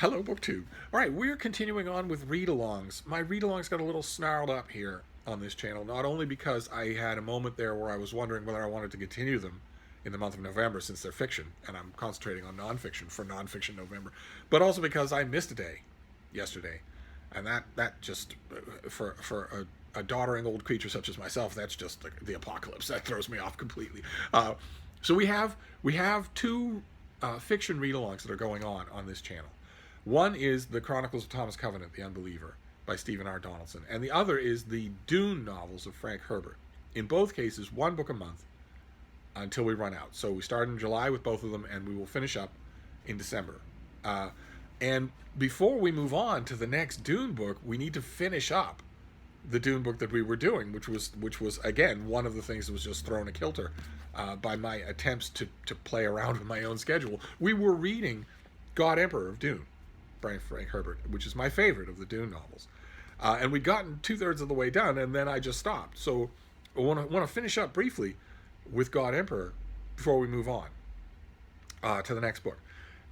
Hello, BookTube. All right, we're continuing on with read-alongs. My read-alongs got a little snarled up here on this channel, not only because I had a moment there where I was wondering whether I wanted to continue them in the month of November since they're fiction, and I'm concentrating on nonfiction for nonfiction November, but also because I missed a day yesterday, and that just for a doddering old creature such as myself, that's just the apocalypse. That throws me off completely. So we have two fiction read-alongs that are going on this channel. One is the Chronicles of Thomas Covenant, The Unbeliever, by Stephen R. Donaldson, and the other is the Dune novels of Frank Herbert. In both cases, one book a month until we run out. So we start in July with both of them, and we will finish up in December. And before we move on to the next Dune book, we need to finish up the Dune book that we were doing, which was again one of the things that was just thrown a kilter by my attempts to play around with my own schedule. We were reading God Emperor of Dune by Frank Herbert, which is my favorite of the Dune novels, and we'd gotten 2/3 of the way done, and then I just stopped. So I want to finish up briefly with God Emperor before we move on to the next book.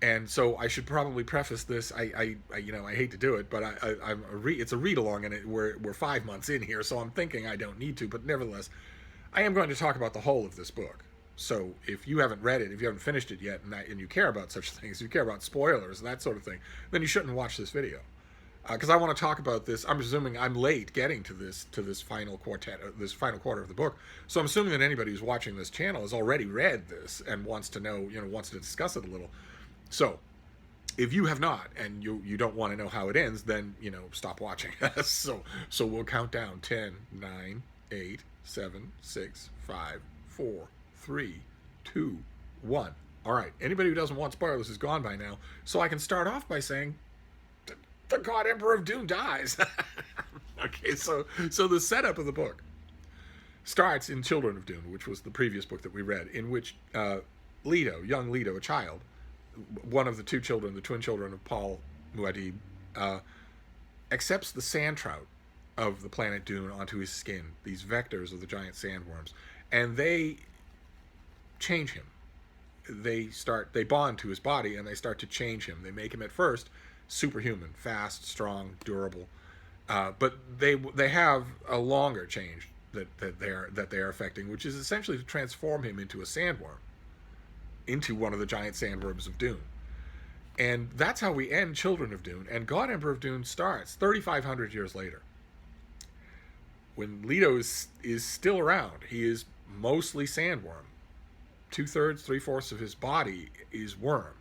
And so I should probably preface this. I hate to do it, but it's a read along, and we're 5 months in here, so I'm thinking I don't need to. But nevertheless, I am going to talk about the whole of this book. So if you haven't read it, if you haven't finished it yet, and you care about such things, you care about spoilers and that sort of thing, then you shouldn't watch this video. Because I want to talk about this. I'm assuming I'm late getting to this final quarter of the book. So I'm assuming that anybody who's watching this channel has already read this and wants to know, wants to discuss it a little. So if you have not, and you don't want to know how it ends, then stop watching. so we'll count down 10, 9, 8, 7, 6, 5, 4, 3, 2, 1. All right. Anybody who doesn't want spoilers is gone by now. So I can start off by saying the God Emperor of Dune dies. Okay, so the setup of the book starts in Children of Dune, which was the previous book that we read, in which young Leto, a child, one of the two children, the twin children of Paul Muad'Dib, accepts the sand trout of the planet Dune onto his skin, these vectors of the giant sandworms, and they change him. They bond to his body, and they start to change him. They make him at first superhuman, fast, strong, durable, but they have a longer change that they are affecting, which is essentially to transform him into a sandworm, into one of the giant sandworms of Dune. And that's how we end Children of Dune. And God Emperor of Dune starts 3,500 years later, when Leto is still around. He is mostly sandworm. 2/3, 3/4 of his body is worm.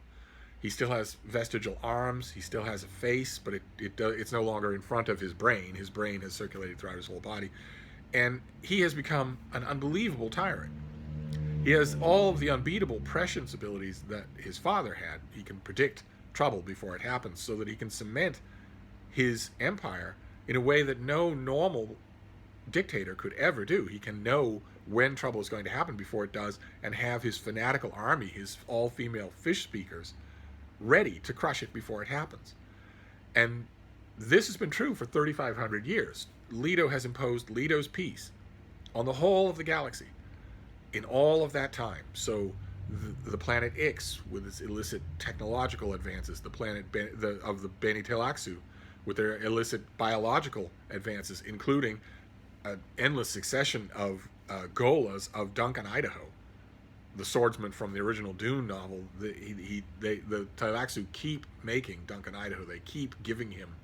He still has vestigial arms. He still has a face, but it's no longer in front of his brain. His brain has circulated throughout his whole body. And he has become an unbelievable tyrant. He has all of the unbeatable prescience abilities that his father had. He can predict trouble before it happens, so that he can cement his empire in a way that no normal dictator could ever do. He can know when trouble is going to happen before it does, and have his fanatical army, his all-female fish speakers, ready to crush it before it happens. And this has been true for 3,500 years. Leto has imposed Leto's peace on the whole of the galaxy in all of that time. So the planet Ix, with its illicit technological advances, the planet of the Bene Tleilaxu, with their illicit biological advances, including an endless succession of Golas of Duncan, Idaho, the swordsman from the original Dune novel. The Tleilaxu keep making Duncan, Idaho. They keep giving him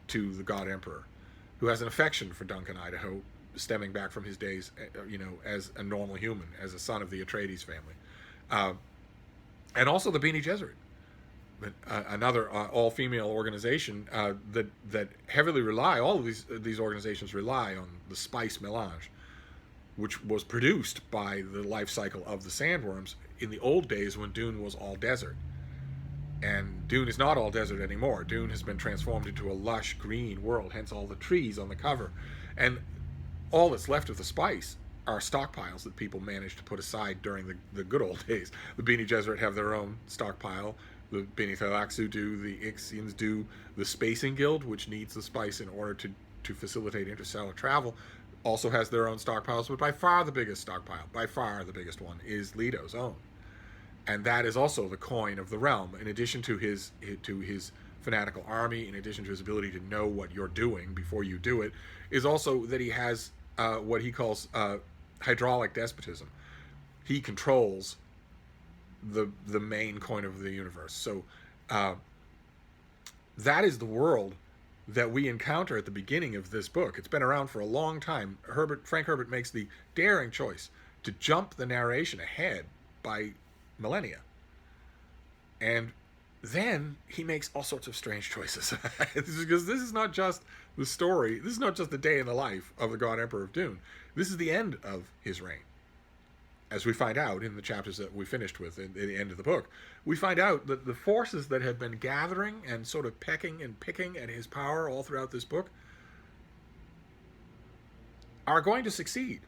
to the God Emperor, who has an affection for Duncan, Idaho, stemming back from his days, as a normal human, as a son of the Atreides family, and also the Bene Gesserit, another all-female organization that heavily rely. All of these organizations rely on the spice melange, which was produced by the life cycle of the sandworms in the old days when Dune was all desert. And Dune is not all desert anymore. Dune has been transformed into a lush green world, hence all the trees on the cover. And all that's left of the spice are stockpiles that people managed to put aside during the good old days. The Bene Gesserit have their own stockpile. The Bene Tleilaxu do. The Ixians do. The Spacing Guild, which needs the spice in order to facilitate interstellar travel, also has their own stockpiles. But by far the biggest stockpile, by far the biggest one, is Leto's own. and that is also the coin of the realm. In addition to his fanatical army, in addition to his ability to know what you're doing before you do it, is also that he has what he calls hydraulic despotism. He controls the main coin of the universe. So that is the world that we encounter at the beginning of this book. It's been around for a long time. Frank Herbert makes the daring choice to jump the narration ahead by millennia. And then he makes all sorts of strange choices. Because this is not just the story, this is not just the day in the life of the God Emperor of Dune. This is the end of his reign. As we find out in the chapters that we finished with at the end of the book, we find out that the forces that have been gathering and sort of pecking and picking at his power all throughout this book are going to succeed.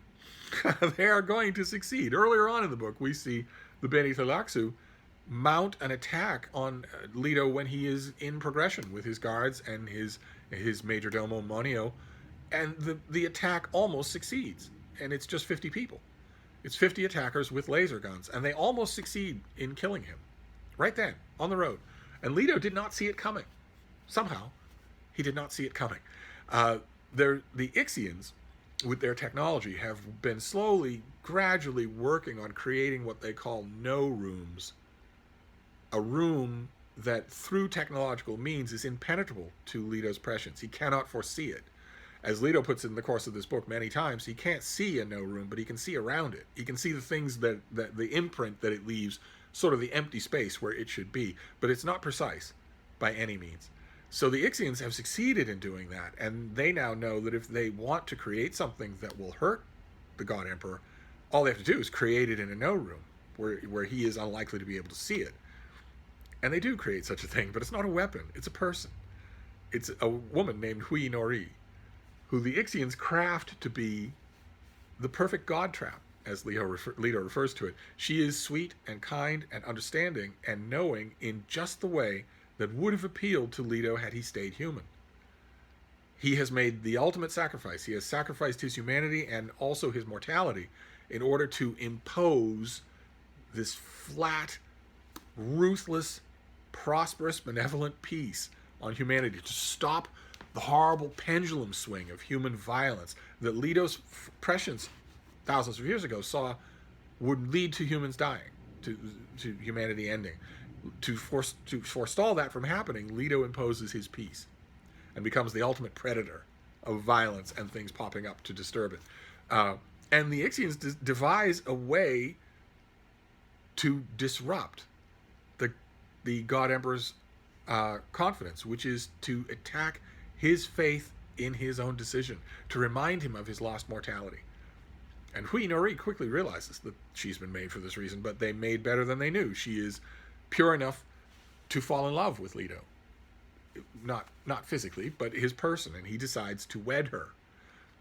They are going to succeed. Earlier on in the book, we see the Bene Tleilaxu mount an attack on Leto when he is in progression with his guards and his major domo Monio, and the attack almost succeeds, and it's just 50 people. It's 50 attackers with laser guns, and they almost succeed in killing him right then on the road. And Leto did not see it coming. Somehow, he did not see it coming. The Ixians, with their technology, have been slowly, gradually working on creating what they call no rooms. A room that, through technological means, is impenetrable to Leto's prescience. He cannot foresee it. As Leto puts it in the course of this book many times, he can't see a no room, but he can see around it. He can see the things that the imprint that it leaves, sort of the empty space where it should be. But it's not precise by any means. So the Ixians have succeeded in doing that, and they now know that if they want to create something that will hurt the God Emperor, all they have to do is create it in a no room where he is unlikely to be able to see it. And they do create such a thing, but it's not a weapon. It's a person. It's a woman named Hui Nori, who the Ixians craft to be the perfect god trap, as Leto refers to it. She is sweet and kind and understanding and knowing in just the way that would have appealed to Leto had he stayed human. He has made the ultimate sacrifice. He has sacrificed his humanity and also his mortality in order to impose this flat, ruthless, prosperous, benevolent peace on humanity, to stop the horrible pendulum swing of human violence that Leto's prescience thousands of years ago saw would lead to humans dying, to humanity ending. To forestall that from happening, Leto imposes his peace and becomes the ultimate predator of violence and things popping up to disturb it. And the Ixians devise a way to disrupt the God Emperor's confidence, which is to attack his faith in his own decision, to remind him of his lost mortality. And Hui Nori quickly realizes that she's been made for this reason, but they made better than they knew. She is pure enough to fall in love with Leto. Not physically, but his person, and he decides to wed her,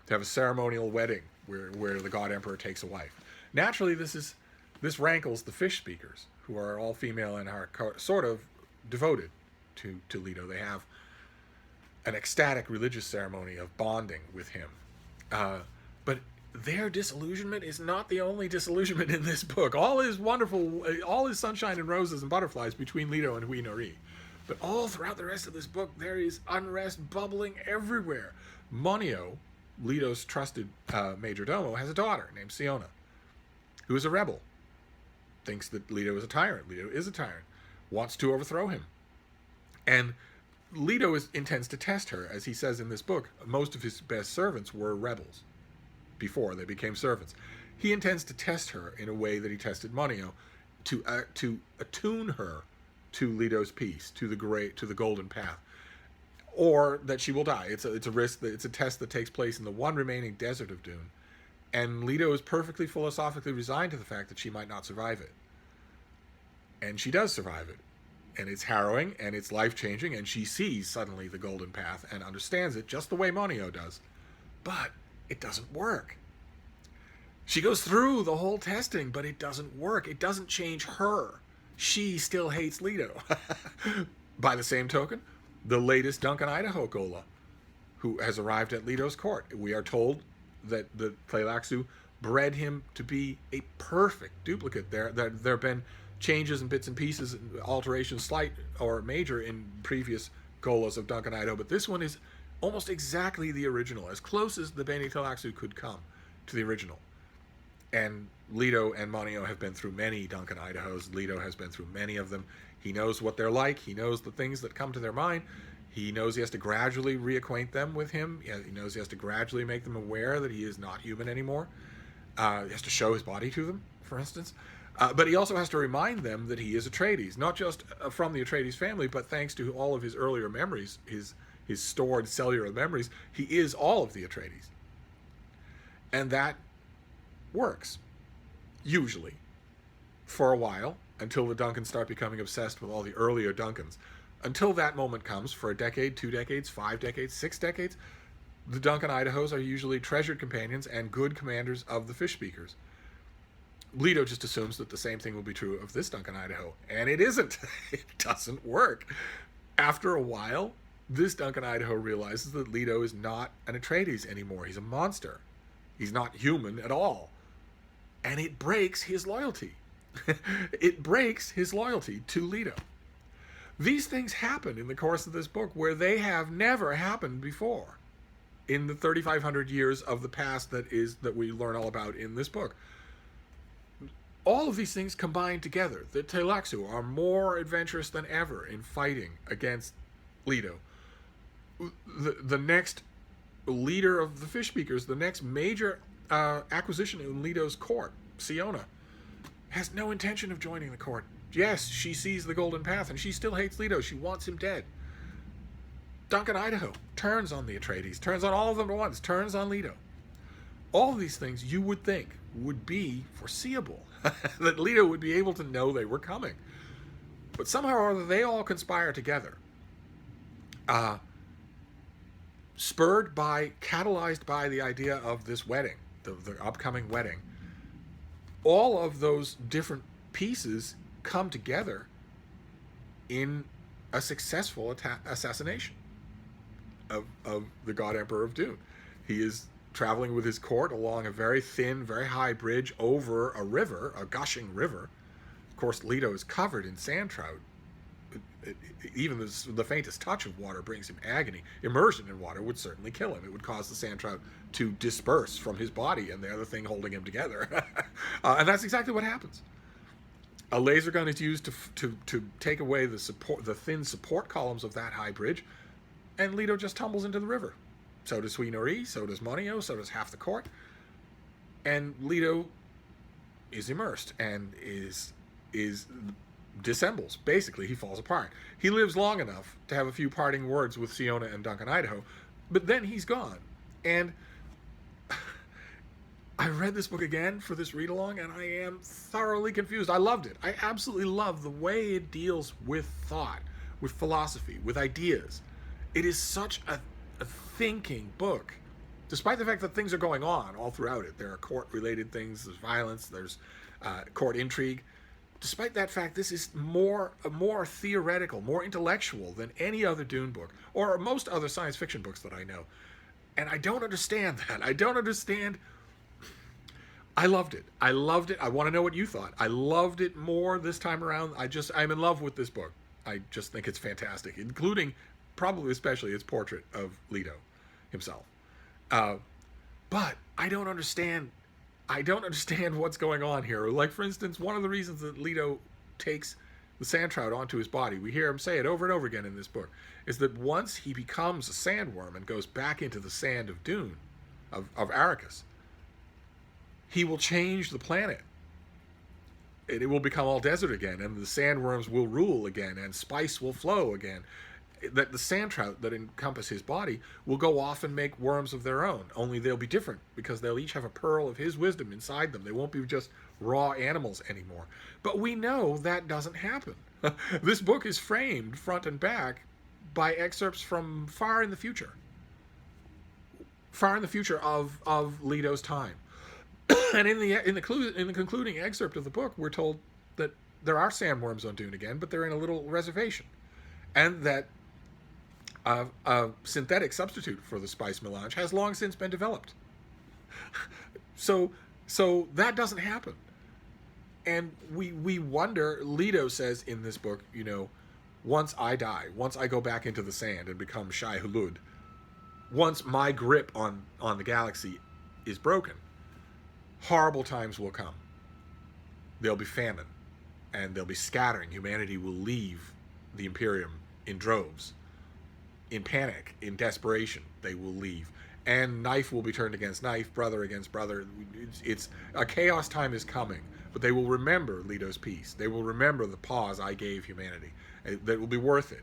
to have a ceremonial wedding where the God Emperor takes a wife. Naturally, this rankles the fish speakers, who are all female and are sort of devoted to Leto. They have an ecstatic religious ceremony of bonding with him. But their disillusionment is not the only disillusionment in this book. All is wonderful, all is sunshine and roses and butterflies between Leto and Hui Nori. But all throughout the rest of this book, there is unrest bubbling everywhere. Monio, Leto's trusted major domo, has a daughter named Siona, who is a rebel, thinks that Leto is a tyrant. Leto is a tyrant, wants to overthrow him. And Leto intends to test her. As he says in this book, most of his best servants were rebels before they became servants. He intends to test her in a way that he tested Monio, to attune her to Leto's peace, to the golden path, or that she will die. It's a risk. It's a test that takes place in the one remaining desert of Dune, and Leto is perfectly philosophically resigned to the fact that she might not survive it, and she does survive it. And it's harrowing, and it's life-changing, and she sees suddenly the golden path and understands it just the way Monio does. But it doesn't work. She goes through the whole testing, but it doesn't work. It doesn't change her. She still hates Leto. By the same token, the latest Duncan Idaho Gola, who has arrived at Leto's court. We are told that the Tleilaxu bred him to be a perfect duplicate. There have been changes and bits and pieces, alterations, slight or major, in previous Golas of Duncan Idaho, but this one is almost exactly the original, as close as the Bene Tleilaxu could come to the original. And Leto and Monio have been through many Duncan Idahos. Leto has been through many of them. He knows what they're like. He knows the things that come to their mind. He knows he has to gradually reacquaint them with him. He knows he has to gradually make them aware that he is not human anymore. He has to show his body to them, for instance. But he also has to remind them that he is Atreides, not just from the Atreides family, but thanks to all of his earlier memories, his stored cellular memories, he is all of the Atreides. And that works, usually, for a while, until the Duncans start becoming obsessed with all the earlier Duncans. Until that moment comes, for a decade, 2 decades, 5 decades, 6 decades, the Duncan Idahos are usually treasured companions and good commanders of the Fish Speakers. Leto just assumes that the same thing will be true of this Duncan Idaho, and it isn't. It doesn't work. After a while, this Duncan Idaho realizes that Leto is not an Atreides anymore. He's a monster. He's not human at all. And it breaks his loyalty. It breaks his loyalty to Leto. These things happen in the course of this book where they have never happened before in the 3,500 years of the past that we learn all about in this book. All of these things combined together. The Tleilaxu are more adventurous than ever in fighting against Leto. The next leader of the Fish Speakers, the next major acquisition in Leto's court, Siona, has no intention of joining the court. Yes, she sees the Golden Path, and she still hates Leto. She wants him dead. Duncan Idaho turns on the Atreides, turns on all of them at once, turns on Leto. All of these things you would think would be foreseeable, that Leto would be able to know they were coming. But somehow or other, they all conspire together. Catalyzed by the idea of this wedding, the upcoming wedding. All of those different pieces come together in a successful assassination of the God Emperor of Dune. He is traveling with his court along a very thin, very high bridge over a river, a gushing river. Of course, Leto is covered in sand trout. Even the faintest touch of water brings him agony. Immersion in water would certainly kill him. It would cause the sand trout to disperse from his body, and they're the thing holding him together. And that's exactly what happens. A laser gun is used to take away the thin support columns of that high bridge, and Leto just tumbles into the river. So does Sui Nori, so does Monio, so does half the court. And Leto is immersed and is dissembles. Basically, he falls apart. He lives long enough to have a few parting words with Siona and Duncan Idaho, but then he's gone. And I read this book again for this read-along, and I am thoroughly confused. I loved it. I absolutely love the way it deals with thought, with philosophy, with ideas. It is such a thinking book, despite the fact that things are going on all throughout it. There are court-related things, there's violence, there's court intrigue. Despite that fact, this is more theoretical, more intellectual than any other Dune book, or most other science fiction books that I know. And I don't understand that. I don't understand. I loved it. I loved it. I want to know what you thought. I loved it more this time around. I'm in love with this book. I just think it's fantastic, including, probably especially, its portrait of Leto himself. But I don't understand what's going on here. Like, for instance, one of the reasons that Leto takes the sand trout onto his body, we hear him say it over and over again in this book, is that once he becomes a sandworm and goes back into the sand of Dune, of Arrakis, he will change the planet. It will become all desert again, and the sandworms will rule again, and spice will flow again. That the sand trout that encompass his body will go off and make worms of their own, only they'll be different because they'll each have a pearl of his wisdom inside them. They won't be just raw animals anymore. But we know that doesn't happen. This book is framed front and back by excerpts from far in the future of Leto's time. And in the concluding excerpt of the book, we're told that there are sandworms on Dune again, but they're in a little reservation, and that a synthetic substitute for the spice melange has long since been developed. So that doesn't happen. And we wonder, Leto says in this book, you know, once I die, once I go back into the sand and become Shai Hulud, once my grip on the galaxy is broken, horrible times will come. There'll be famine, and there'll be scattering. Humanity will leave the Imperium in droves. In panic, in desperation, they will leave. And knife will be turned against knife, brother against brother. It's a chaos time is coming, but they will remember Leto's peace. They will remember the pause I gave humanity. That will be worth it.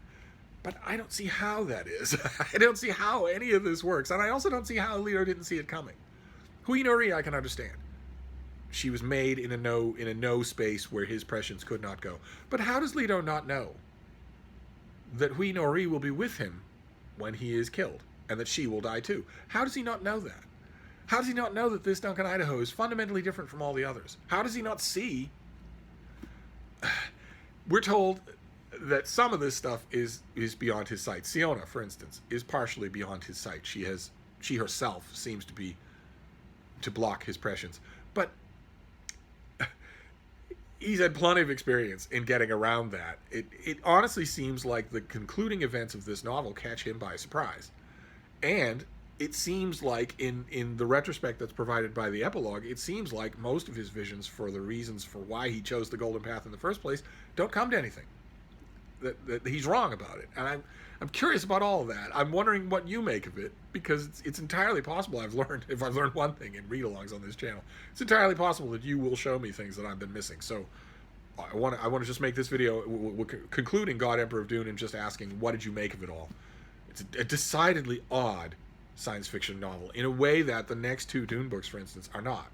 But I don't see how that is. I don't see how any of this works. And I also don't see how Leto didn't see it coming. Hui Nori I can understand. She was made in a no space where his prescience could not go. But how does Leto not know that Hui Nori will be with him when he is killed, and that she will die too? How does he not know that? How does he not know that this Duncan Idaho is fundamentally different from all the others? How does he not see? We're told that some of this stuff is beyond his sight. Siona, for instance, is partially beyond his sight. She herself seems to block his prescience. But he's had plenty of experience in getting around that. It honestly seems like the concluding events of this novel catch him by surprise. And it seems like in the retrospect that's provided by the epilogue, it seems like most of his visions for the reasons for why he chose the Golden Path in the first place don't come to anything. That he's wrong about it. And I'm curious about all of that. I'm wondering what you make of it, because it's entirely possible if I've learned one thing in read-alongs on this channel, it's entirely possible that you will show me things that I've been missing. So I want to just make this video concluding God Emperor of Dune and just asking, what did you make of it all? It's a decidedly odd science fiction novel in a way that the next two Dune books, for instance, are not,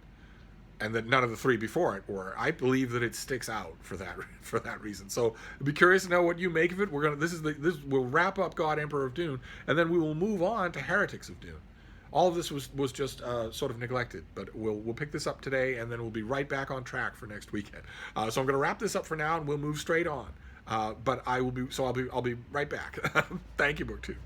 and that none of the three before it were. I believe that it sticks out for that reason. So I'd be curious to know what you make of it. We'll wrap up God Emperor of Dune, and then we will move on to Heretics of Dune. All of this was just sort of neglected, but we'll pick this up today, and then we'll be right back on track for next weekend. So I'm going to wrap this up for now, and we'll move straight on. But I'll be right back. Thank you, BookTube.